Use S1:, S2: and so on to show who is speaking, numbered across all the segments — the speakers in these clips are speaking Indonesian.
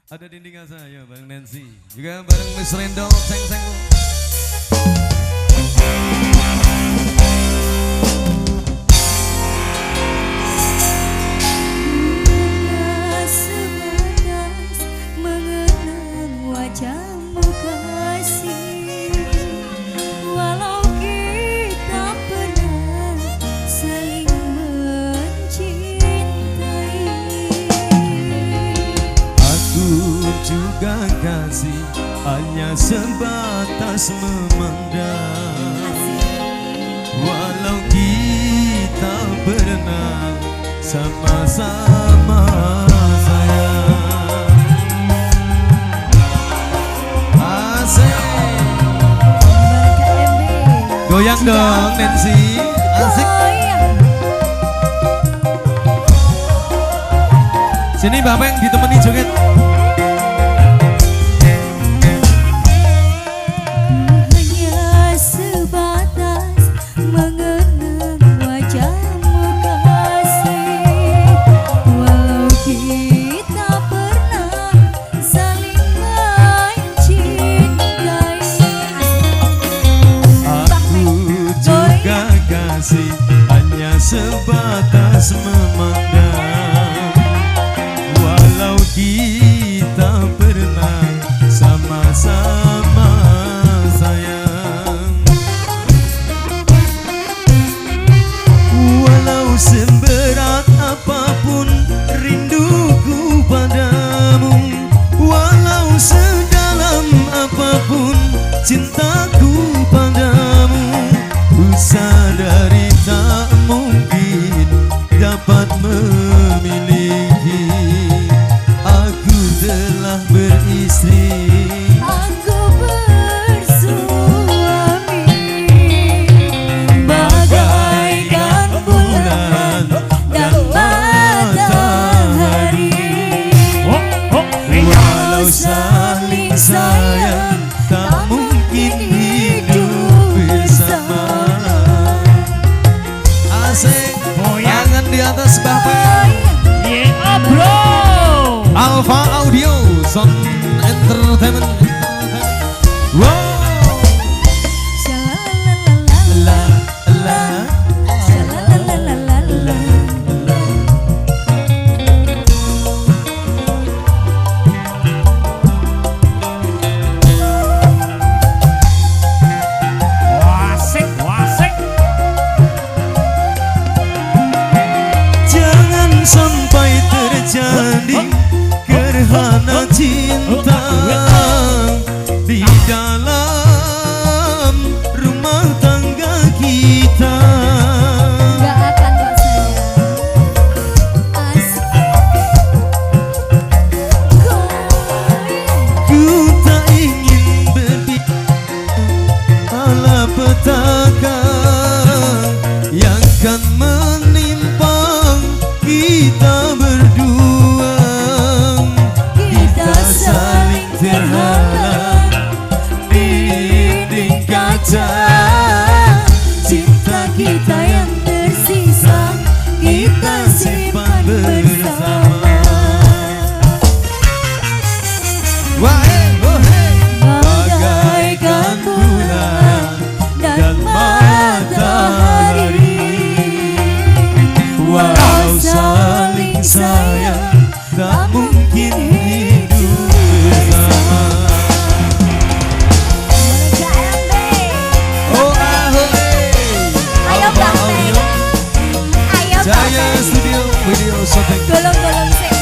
S1: Ada dinding saya bareng Nancy, juga bareng Miss Rendo, seng-seng. Juga kasih hanya sebatas memandang, walau kita berenang sama-sama sayang. Asik, goyang dong Nancy, asik. Sini bapak yang ditemani joget. Hanya sebatas memandang, walau kita pernah sama-sama sayang. Walau seberat apapun rinduku padamu, walau sedalam apapun cintaku padamu, ku sadari tak mungkin dapat memiliki. Aku telah beristri,
S2: aku bersuami, bagaikan bulan dan matahari. Walau saling sayang tak mungkin hidup bersama.
S1: Asik, tangan di atas bapak.
S3: Yeah bro,
S1: Alpha Audio, Sound Entertainment. Wow. Sampai terjadi gerhana cinta di dalam rumah tangga kita.
S2: Gak akan kok sayang, asik.
S1: Ku tak ingin berbicara petaka yang kan menimpa kita berdua. Kita saling terhalang dinding kaca.
S2: Cinta kita yang tersisa kita simpan bersama.
S1: Bagaikan bulan dan matahari, walau saling sayang tak mungkin hidup bersama. Oh ahoy,
S2: Ayo Bang Teng, ayo Bang
S1: Jaya
S2: Teng.
S1: Studio Video Shooting.
S2: Golong-golong sing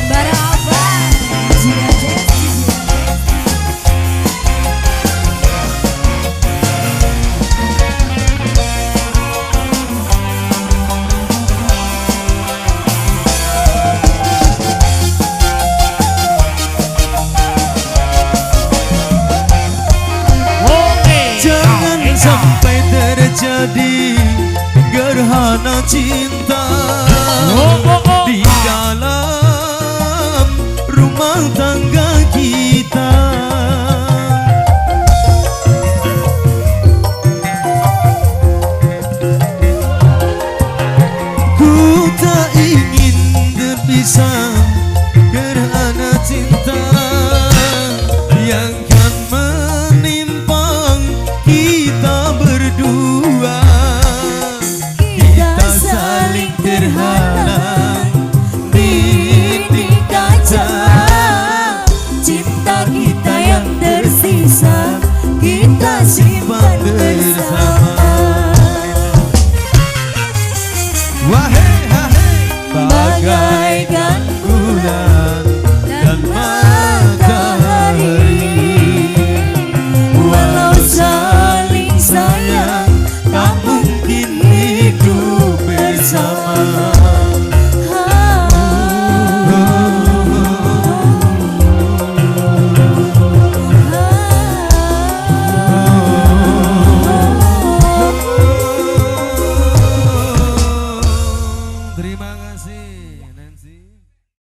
S2: bareng abang. Jia Jess,
S1: Jangan sampai terjadi gerhana cinta di dalam